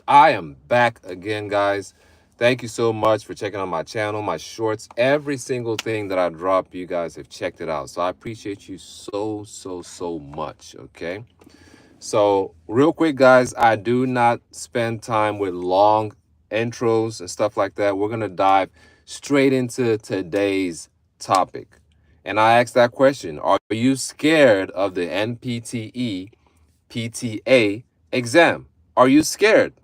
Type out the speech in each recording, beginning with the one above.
I am back again, guys. Thank you so much for checking out my channel, my shorts. Every single thing that I drop, you guys have checked it out. So I appreciate you so much, okay? So real quick, guys, I do not spend time with long intros and stuff like that. We're going to dive straight into today's topic. And I asked that question, are you scared of the npte-pta exam? Are you scared?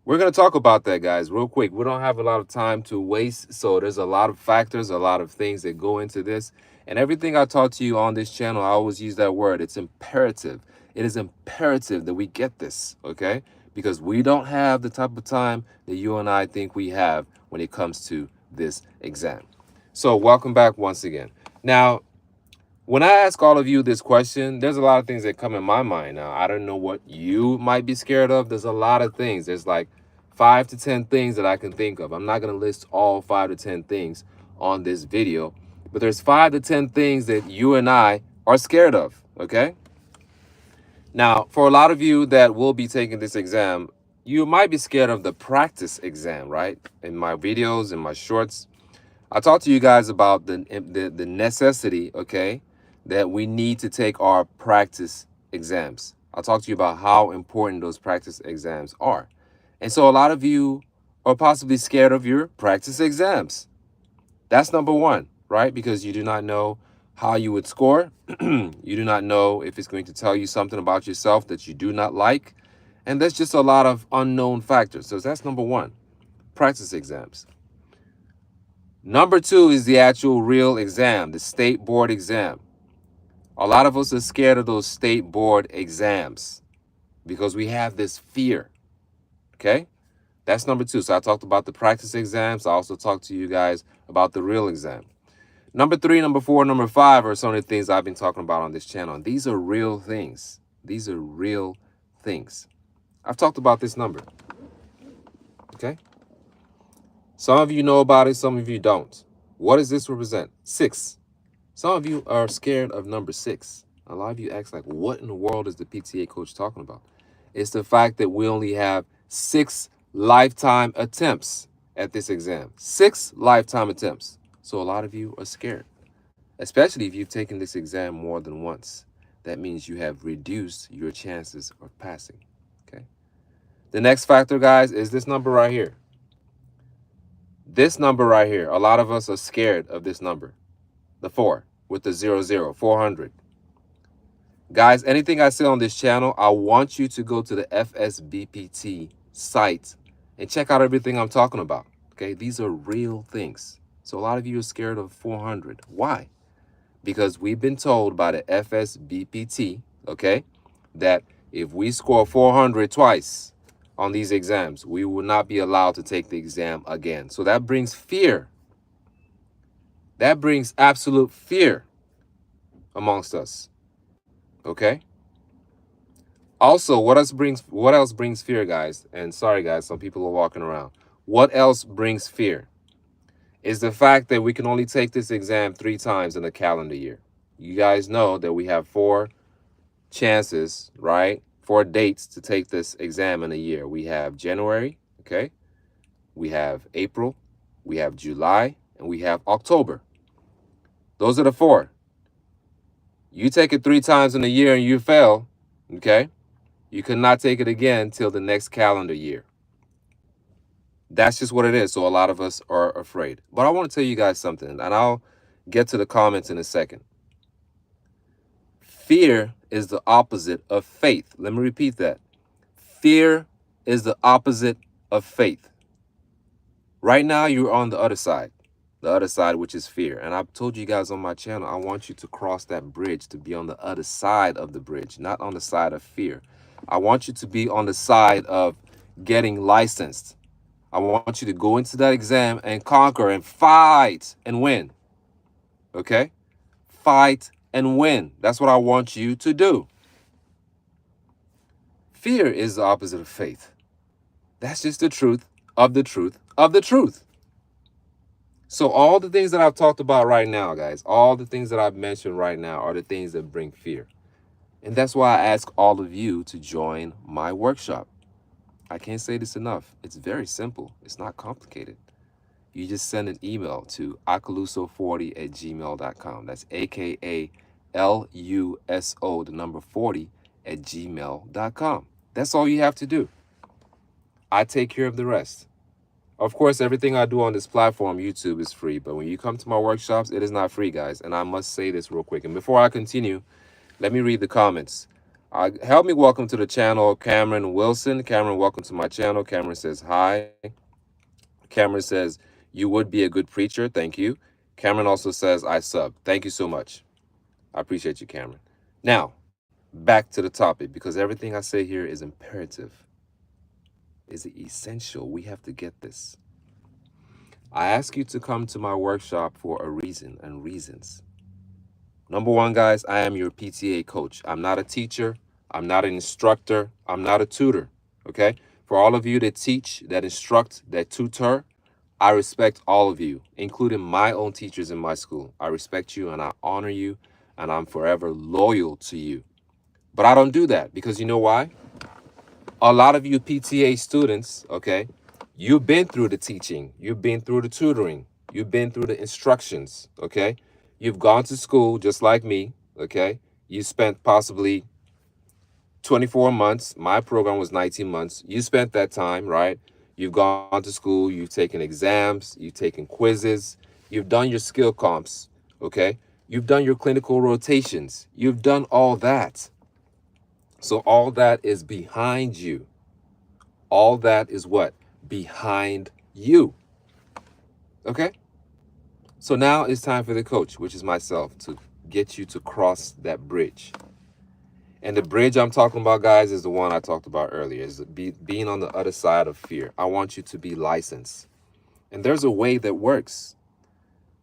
We're going to talk about that, guys, real quick. We don't have a lot of time to waste, so there's a lot of factors, a lot of things that go into this. And everything I talk to you on this channel, I always use that word. It's imperative. It is imperative that we get this, okay? Because we don't have the type of time that you and I think we have when it comes to this exam. So welcome back once again. Now, when I ask all of you this question, there's a lot of things that come in my mind. Now, I don't know what you might be scared of. There's a lot of things. There's like 5 to 10 things that I can think of. I'm not going to list all 5 to 10 things on this video, but there's 5 to 10 things that you and I are scared of, okay? Now, for a lot of you that will be taking this exam, you might be scared of the practice exam, right? In my videos, in my shorts, I talked to you guys about the necessity, okay, that we need to take our practice exams. I'll talk to you about how important those practice exams are. And so a lot of you are possibly scared of your practice exams. That's number one, right? Because you do not know how you would score. You do not know if it's going to tell you something about yourself that you do not like. And there's just a lot of unknown factors. So that's number one, practice exams. Number two is the actual real exam, the state board exam. A lot of us are scared of those state board exams because we have this fear, okay? That's number two. So I talked about the practice exams. I also talked to you guys about the real exam. Number three, number four, number five are some of the things I've been talking about on this channel. And these are real things. These are real things. I've talked about this number, okay? Some of you know about it, some of you don't. What does this represent? 6. Some of you are scared of number 6. A lot of you ask like, what in the world is the PTA coach talking about? It's the fact that we only have 6 lifetime attempts at this exam. 6 lifetime attempts. So a lot of you are scared, especially if you've taken this exam more than once. That means you have reduced your chances of passing, okay? The next factor, guys, is this number right here. This number right here. A lot of us are scared of this number. The 4 with the 00, 400. Guys, anything I say on this channel, I want you to go to the FSBPT site and check out everything I'm talking about. Okay, these are real things. So a lot of you are scared of 400. Why? Because we've been told by the FSBPT, okay, that if we score 400 twice on these exams, we will not be allowed to take the exam again. So that brings fear. That brings absolute fear amongst us. Okay. Also, what else brings fear, guys? And sorry, guys, some people are walking around. What else brings fear is the fact that we can only take this exam 3 times in a calendar year. You guys know that we have 4 chances, right? 4 dates to take this exam in a year. We have January, okay? We have April, we have July, and we have October. Those are the 4. You take it 3 times in a year and you fail, okay? You cannot take it again till the next calendar year. That's just what it is. So a lot of us are afraid. But I want to tell you guys something, and I'll get to the comments in a second. Fear is the opposite of faith. Let me repeat that. Fear is the opposite of faith. Right now, you're on the other side, which is fear. And I've told you guys on my channel, I want you to cross that bridge, to be on the other side of the bridge, not on the side of fear. I want you to be on the side of getting licensed. I want you to go into that exam and conquer and fight and win. Okay? Fight and win. That's what I want you to do. Fear is the opposite of faith. That's just the truth of the truth of the truth. So all the things that I've talked about right now, guys, all the things that I've mentioned right now are the things that bring fear. And that's why I ask all of you to join my workshop. I can't say this enough. It's very simple. It's not complicated. You just send an email to akaluso40@gmail.com. That's AKALUSO, the number 40 at gmail.com. That's all you have to do. I take care of the rest. Of course, everything I do on this platform, YouTube, is free. But when you come to my workshops, it is not free, guys. And I must say this real quick. And before I continue, let me read the comments. Help me welcome to the channel Cameron Wilson. Cameron, welcome to my channel. Cameron says hi. Cameron says, you would be a good preacher. Thank you. Cameron also says, I sub. Thank you so much. I appreciate you, Cameron. Now, back to the topic, because everything I say here is imperative, is essential. We have to get this. I ask you to come to my workshop for a reason and reasons. Number one, guys, I am your PTA coach. I'm not a teacher. I'm not an instructor. I'm not a tutor. Okay? For all of you that teach, that instruct, that tutor, I respect all of you, including my own teachers in my school. I respect you and I honor you, and I'm forever loyal to you. But I don't do that because you know why? A lot of you PTA students, okay, you've been through the teaching, you've been through the tutoring, you've been through the instructions, okay? You've gone to school just like me, okay? You spent possibly 24 months. My program was 19 months. You spent that time, right? You've gone to school, you've taken exams, you've taken quizzes, you've done your skill comps, okay? You've done your clinical rotations. You've done all that. So all that is behind you. All that is what? Behind you. Okay? So now it's time for the coach, which is myself, to get you to cross that bridge. And the bridge I'm talking about, guys, is the one I talked about earlier, is being on the other side of fear. I want you to be licensed. And there's a way that works.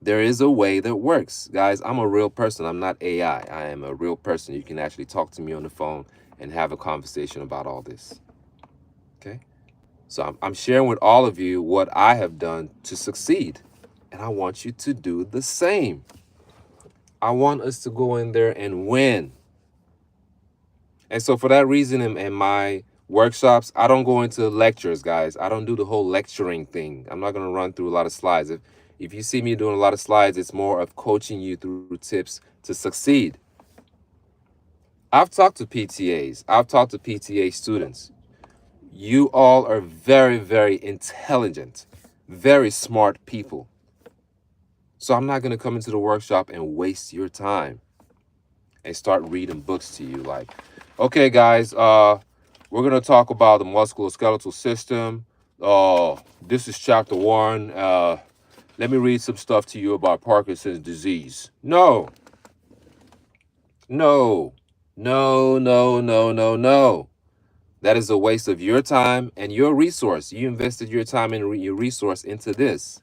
There is a way that works. Guys, I'm a real person. I'm not AI. I am a real person. You can actually talk to me on the phone and have a conversation about all this. Okay? So I'm sharing with all of you what I have done to succeed. And I want you to do the same. I want us to go in there and win. And so for that reason, in my workshops, I don't go into lectures, guys. I don't do the whole lecturing thing. I'm not going to run through a lot of slides. If you see me doing a lot of slides, it's more of coaching you through tips to succeed. I've talked to PTAs. I've talked to PTA students. You all are very, very intelligent, very smart people. So I'm not going to come into the workshop and waste your time and start reading books to you like, okay, guys, we're going to talk about the musculoskeletal system. This is chapter 1. Let me read some stuff to you about Parkinson's disease. No. No. No, no, no, no, no. That is a waste of your time and your resource. You invested your time and your resource into this.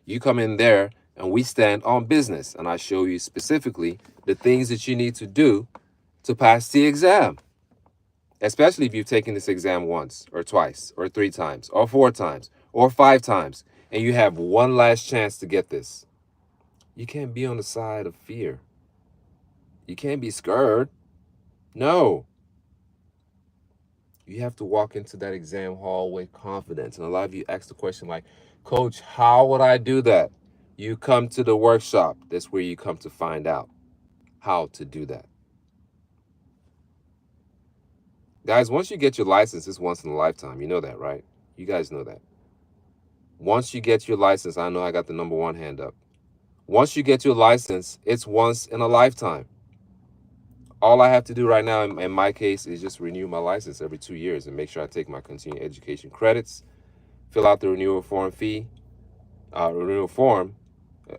You come in there and we stand on business. And I show you specifically the things that you need to do to pass the exam. Especially if you've taken this exam once or twice or 3 times or 4 times or 5 times. And you have one last chance to get this. You can't be on the side of fear. You can't be scared. No. You have to walk into that exam hall with confidence. And a lot of you ask the question like, Coach, how would I do that? You come to the workshop. That's where you come to find out how to do that. Guys, once you get your license, it's once in a lifetime. You know that, right? You guys know that. Once you get your license, I know I got the number 1 hand up. Once you get your license, it's once in a lifetime. All I have to do right now, in my case, is just renew my license every 2 years and make sure I take my continuing education credits, fill out the renewal form,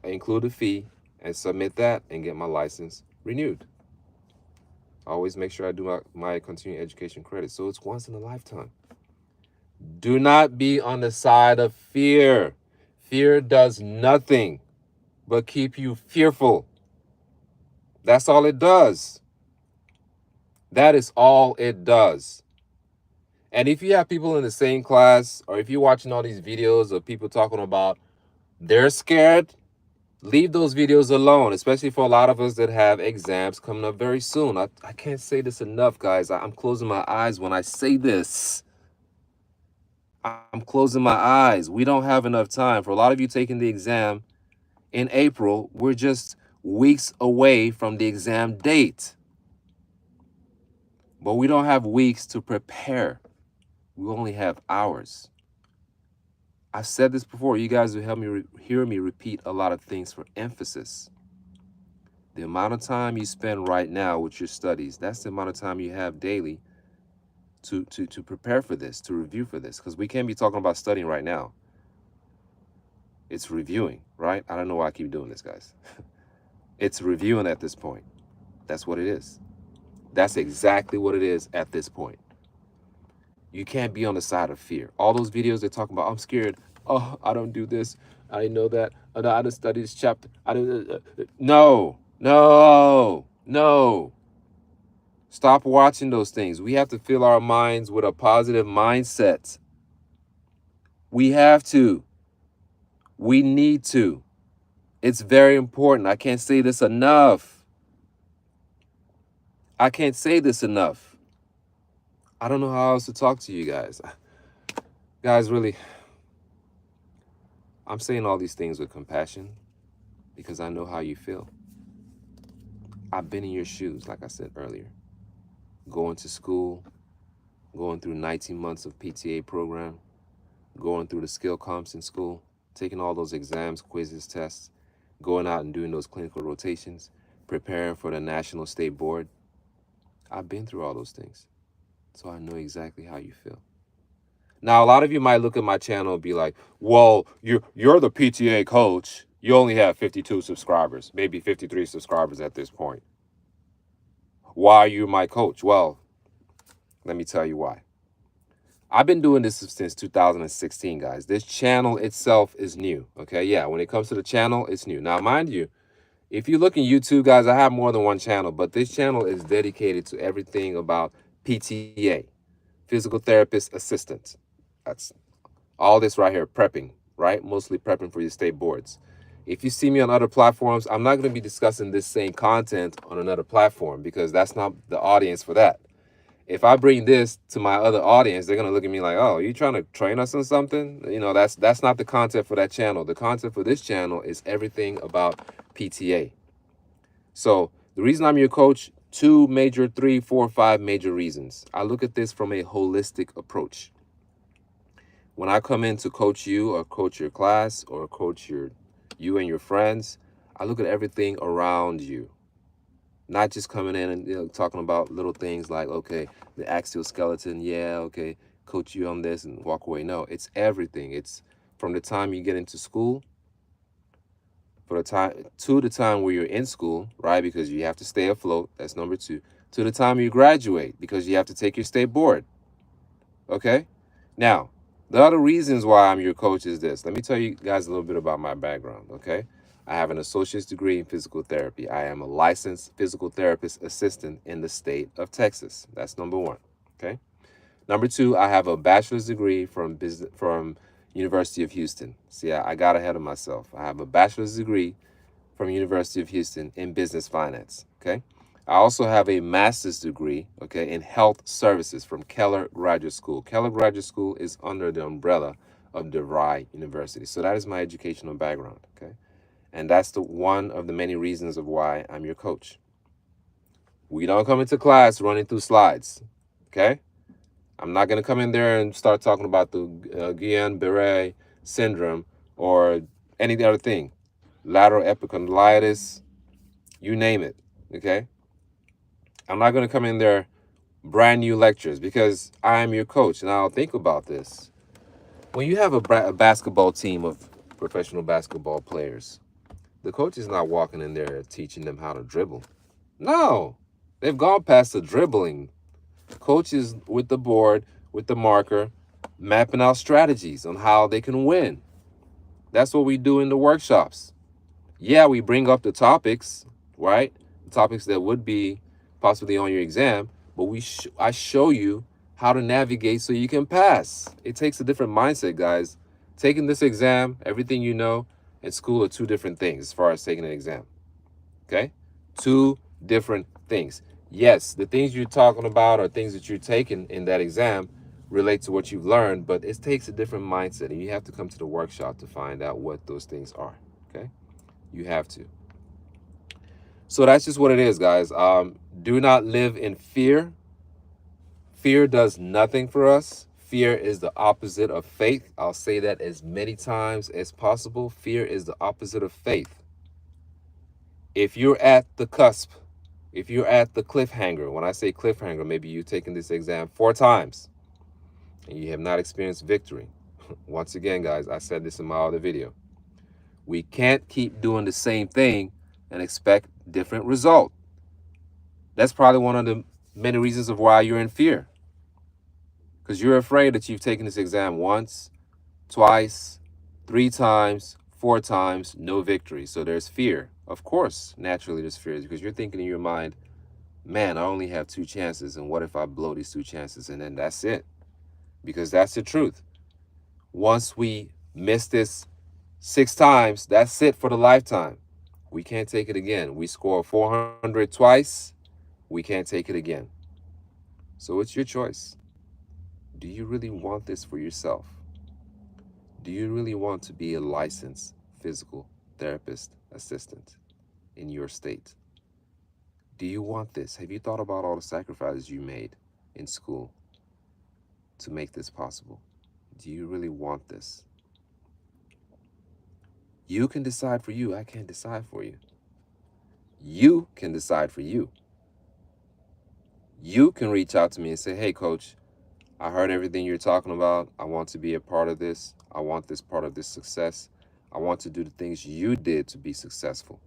include a fee, and submit that and get my license renewed. I always make sure I do my continuing education credits. So it's once in a lifetime. Do not be on the side of fear. Fear does nothing but keep you fearful. That's all it does. That is all it does. And if you have people in the same class, or if you're watching all these videos of people talking about they're scared, leave those videos alone, especially for a lot of us that have exams coming up very soon. I can't say this enough, guys. I'm closing my eyes when I say this. I'm closing my eyes. We don't have enough time. For a lot of you taking the exam in April, we're just weeks away from the exam date. But we don't have weeks to prepare. We only have hours. I've said this before. You guys will help me hear me repeat a lot of things for emphasis. The amount of time you spend right now with your studies, that's the amount of time you have daily to prepare for this, to review for this. Because we can't be talking about studying right now. It's reviewing, right? I don't know why I keep doing this, guys. It's reviewing at this point. That's what it is. That's exactly what it is at this point. You can't be on the side of fear. All those videos they're talking about, I'm scared. Oh, I don't do this. I didn't know that. I didn't study this chapter. I didn't. No, no, no. Stop watching those things. We have to fill our minds with a positive mindset. We have to. We need to. It's very important. I can't say this enough. I can't say this enough. I don't know how else to talk to you guys. Guys, really, I'm saying all these things with compassion because I know how you feel. I've been in your shoes, like I said earlier. Going to school, going through 19 months of PTA program, going through the skill comps in school, taking all those exams, quizzes, tests, going out and doing those clinical rotations, preparing for the national state board. I've been through all those things, so I know exactly how you feel. Now, a lot of you might look at my channel and be like, well, you're the PTA coach. You only have 52 subscribers, maybe 53 subscribers at this point. Why are you my coach? Well, let me tell you why. I've been doing this since 2016, guys. This channel itself is new, okay? Yeah, when it comes to the channel, it's new. Now, mind you, if you look in YouTube, guys, I have more than one channel, but this channel is dedicated to everything about PTA, physical therapist assistant. That's all this right here, prepping, right? Mostly prepping for your state boards. If you see me on other platforms, I'm not going to be discussing this same content on another platform because that's not the audience for that. If I bring this to my other audience, they're going to look at me like, oh, are you trying to train us on something? You know, that's not the content for that channel. The content for this channel is everything about PTA. So the reason I'm your coach, 2 major, 3, 4, 5 major reasons. I look at this from a holistic approach. When I come in to coach you or coach your class or coach you and your friends, I look at everything around you. Not just coming in and talking about little things like, okay, the axial skeleton, yeah, okay, coach you on this and walk away. No, it's everything. It's from the time you get into school, for the time to the time where you're in school, right? Because you have to stay afloat. That's number 2. To the time you graduate, because you have to take your state board. Okay? Now, the other reasons why I'm your coach is this. Let me tell you guys a little bit about my background, okay? I have an associate's degree in physical therapy. I am a licensed physical therapist assistant in the state of Texas. That's number 1, okay? Number 2, I have a bachelor's degree from University of Houston. See, I got ahead of myself. I have a bachelor's degree from University of Houston in business finance, okay? I also have a master's degree, okay, in health services from Keller Graduate School. Keller Graduate School is under the umbrella of DeVry University. So that is my educational background, okay? And that's one of the many reasons of why I'm your coach. We don't come into class running through slides, okay? I'm not going to come in there and start talking about the Guillain-Barré syndrome or any other thing. Lateral epicondylitis, you name it, okay? I'm not going to come in there brand new lectures because I am your coach. Now, think about this. When you have a basketball team of professional basketball players, the coach is not walking in there teaching them how to dribble. No, they've gone past the dribbling. Coach is with the board, with the marker, mapping out strategies on how they can win. That's what we do in the workshops. Yeah, we bring up the topics, right? The topics that would be possibly on your exam, but I show you how to navigate so you can pass. It takes a different mindset, guys. Taking this exam, everything you know, and school are 2 different things as far as taking an exam. Okay? 2 different things. Yes, the things you're talking about are things that you're taking in that exam, relate to what you've learned, but it takes a different mindset, and you have to come to the workshop to find out what those things are. Okay, you have to. So that's just what it is, guys. Do not live in fear. Fear does nothing for us. Fear is the opposite of faith. I'll say that as many times as possible. Fear is the opposite of faith. If you're at the cusp, if you're at the cliffhanger, when I say cliffhanger, maybe you've taken this exam 4 times and you have not experienced victory. Once again, guys, I said this in my other video. We can't keep doing the same thing and expect different result. That's probably one of the many reasons of why you're in fear. Because you're afraid that you've taken this exam once, twice, 3 times, 4 times, no victory. So there's fear. Of course, naturally there's fear because you're thinking in your mind, man, I only have 2 chances. And what if I blow these 2 chances? And then that's it. Because that's the truth. Once we miss this 6 times, that's it for the lifetime. We can't take it again. We score 400 twice. We can't take it again. So it's your choice. Do you really want this for yourself? Do you really want to be a licensed physical therapist assistant in your state? Do you want this? Have you thought about all the sacrifices you made in school to make this possible? Do you really want this? You can decide for you. I can't decide for you. You can decide for you. You can reach out to me and say, hey, coach, I heard everything you're talking about. I want to be a part of this. I want this part of this success. I want to do the things you did to be successful.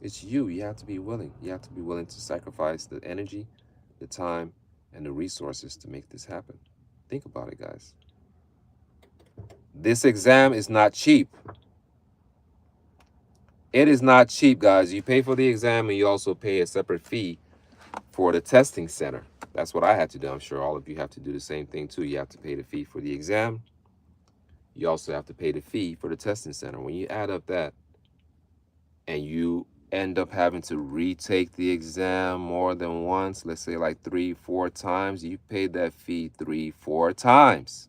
It's you. You have to be willing. You have to be willing to sacrifice the energy, the time, and the resources to make this happen. Think about it, guys. This exam is not cheap. It is not cheap, guys. You pay for the exam and you also pay a separate fee for the testing center. That's what I had to do. I'm sure all of you have to do the same thing too. You have to pay the fee for the exam. You also have to pay the fee for the testing center. When you add up that and you end up having to retake the exam more than once, let's say like 3-4 times, you paid that fee 3-4 times.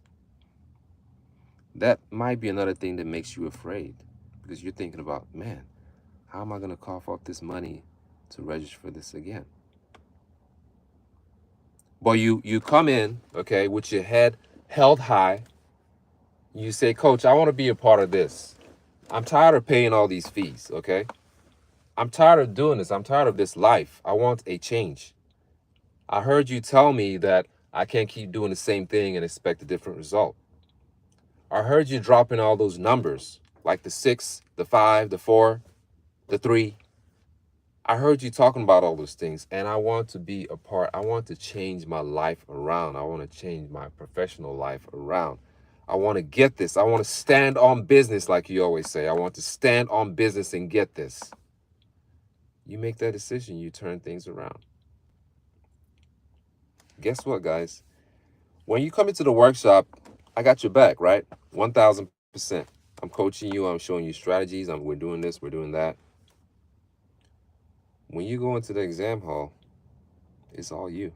That might be another thing that makes you afraid because you're thinking about, man, how am I going to cough up this money to register for this again? But you come in, okay, with your head held high. You say, coach, I want to be a part of this. I'm tired of paying all these fees, okay? I'm tired of doing this. I'm tired of this life. I want a change. I heard you tell me that I can't keep doing the same thing and expect a different result. I heard you dropping all those numbers, like the 6, the 5, the 4, the 3. I heard you talking about all those things, and I want to be a part. I want to change my life around. I want to change my professional life around. I want to get this. I want to stand on business, like you always say. I want to stand on business and get this. You make that decision, you turn things around. Guess what, guys? When you come into the workshop, I got your back, right? 1,000%. I'm coaching you. I'm showing you strategies. We're doing this. We're doing that. When you go into the exam hall, it's all you.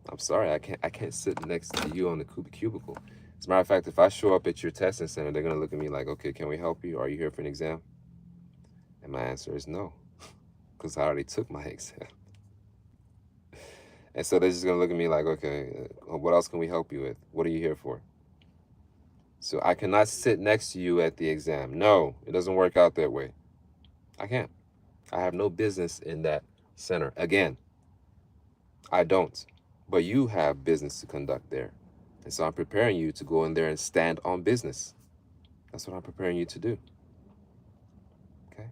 I'm sorry, I can't sit next to you on the cubicle. As a matter of fact, if I show up at your testing center, they're gonna look at me like, okay, can we help you? Are you here for an exam? And my answer is no, because I already took my exam. And so they're just gonna look at me like, okay, what else can we help you with? What are you here for? So I cannot sit next to you at the exam. No, it doesn't work out that way. I can't. I have no business in that center. Again, I don't. But you have business to conduct there. And so I'm preparing you to go in there and stand on business. That's what I'm preparing you to do. Okay?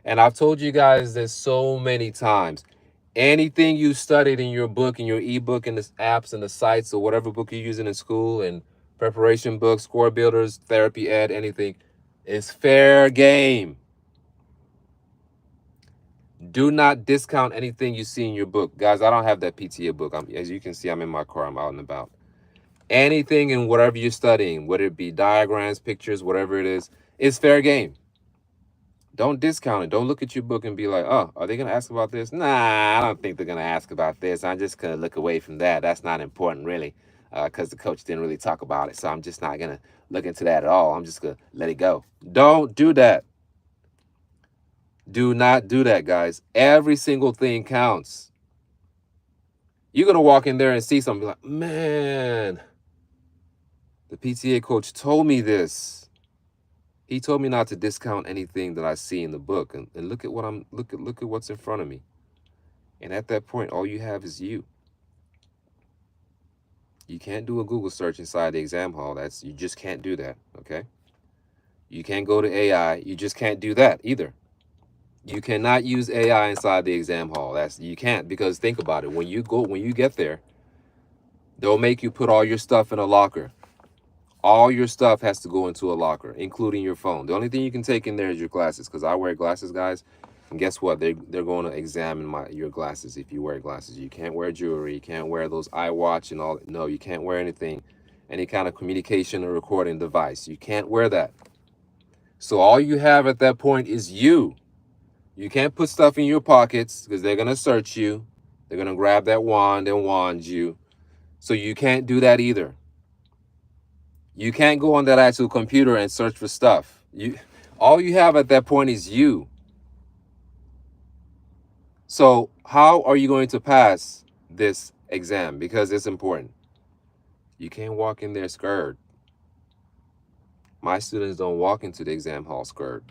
And I've told you guys this so many times. Anything you studied in your book, in your ebook, in the apps and the sites or whatever book you're using in school and preparation books, score builders, therapy ed, anything, is fair game. Do not discount anything you see in your book. Guys, I don't have that PTA book. As you can see, I'm in my car. I'm out and about. Anything in whatever you're studying, whether it be diagrams, pictures, whatever it is fair game. Don't discount it. Don't look at your book and be like, oh, are they going to ask about this? Nah, I don't think they're going to ask about this. I'm just going to look away from that. That's not important, really, because the coach didn't really talk about it. So I'm just not going to look into that at all. I'm just going to let it go. Don't do that. Do not do that, guys. Every single thing counts. You're going to walk in there and see something like, man, the PTA coach told me this. He told me not to discount anything that I see in the book. And look at what look at what's in front of me. And at that point, all you have is you. You can't do a Google search inside the exam hall. You just can't do that, okay? You can't go to AI. You just can't do that either. You cannot use AI inside the exam hall. You can't, because think about it. When you get there, they'll make you put all your stuff in a locker. All your stuff has to go into a locker, including your phone. The only thing you can take in there is your glasses, because I wear glasses, guys. And guess what? They're going to examine your glasses if you wear glasses. You can't wear jewelry. You can't wear those iWatch and all. No, you can't wear anything, any kind of communication or recording device. You can't wear that. So all you have at that point is you. You can't put stuff in your pockets because they're going to search you. They're going to grab that wand and wand you. So you can't do that either. You can't go on that actual computer and search for stuff. All you have at that point is you. So how are you going to pass this exam? Because it's important. You can't walk in there scared. My students don't walk into the exam hall scared.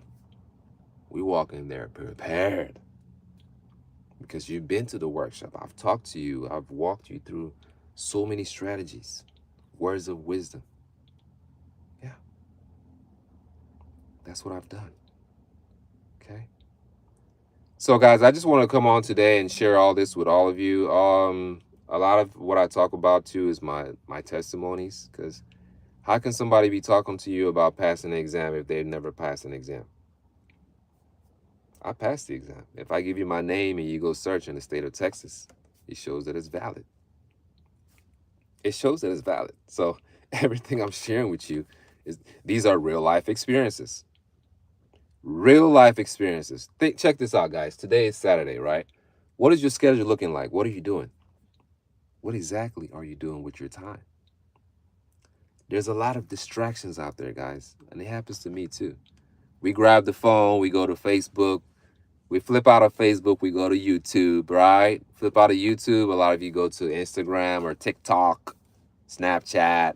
We walk in there prepared. Because you've been to the workshop. I've talked to you. I've walked you through so many strategies, words of wisdom. Yeah. That's what I've done. Okay. So guys, I just want to come on today and share all this with all of you. A lot of what I talk about too is my testimonies, because how can somebody be talking to you about passing an exam if they've never passed an exam? I passed the exam. If I give you my name and you go search in the state of Texas, it shows that it's valid. It shows that it's valid. So everything I'm sharing with you these are real life experiences. Real life experiences. Check this out, guys. Today is Saturday, right? What is your schedule looking like? What are you doing? What exactly are you doing with your time? There's a lot of distractions out there, guys, and it happens to me too. We grab the phone, we go to Facebook, we flip out of Facebook, we go to YouTube, right? Flip out of YouTube, a lot of you go to Instagram or TikTok, Snapchat.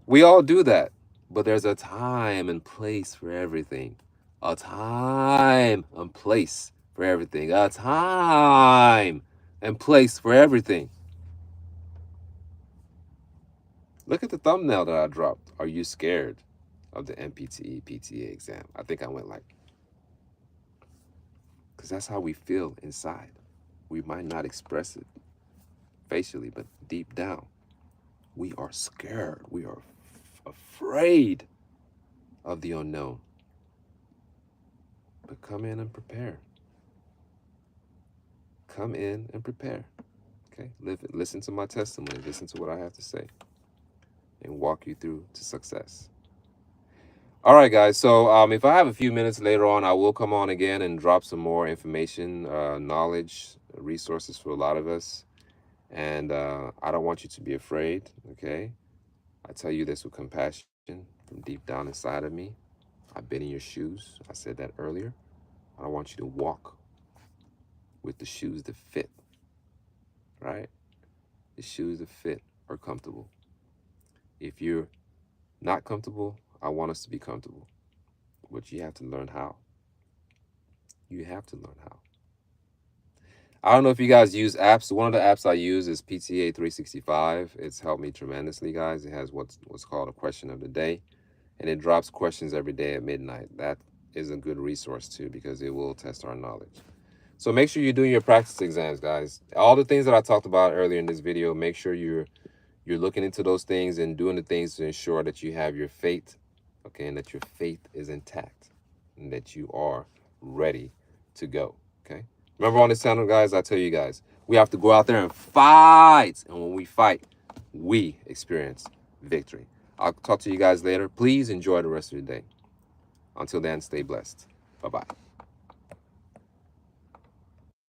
We all do that, but there's a time and place for everything. A time and place for everything. A time and place for everything. Look at the thumbnail that I dropped. Are you scared of the npte-pta exam? I think I went like, because that's how we feel inside. We might not express it facially, but deep down, we are scared. We are afraid of the unknown. But come in and prepare. Come in and prepare. Okay? Listen to my testimony. Listen to what I have to say, and walk you through to success. All right, guys. So if I have a few minutes later on, I will come on again and drop some more information, knowledge, resources for a lot of us. And I don't want you to be afraid, okay? I tell you this with compassion from deep down inside of me. I've been in your shoes. I said that earlier. I want you to walk with the shoes that fit, right? The shoes that fit are comfortable. If you're not comfortable, I want us to be comfortable. But you have to learn how. You have to learn how. I don't know if you guys use apps. One of the apps I use is PTA 365. It's helped me tremendously, guys. It has what's called a question of the day, and it drops questions every day at midnight. That is a good resource too, because it will test our knowledge. So make sure you're doing your practice exams, guys. All the things that I talked about earlier in this video, make sure you're looking into those things and doing the things to ensure that you have your faith, okay, and that your faith is intact and that you are ready to go, okay? Remember, on this channel, guys, I tell you guys, we have to go out there and fight. And when we fight, we experience victory. I'll talk to you guys later. Please enjoy the rest of your day. Until then, stay blessed. Bye-bye.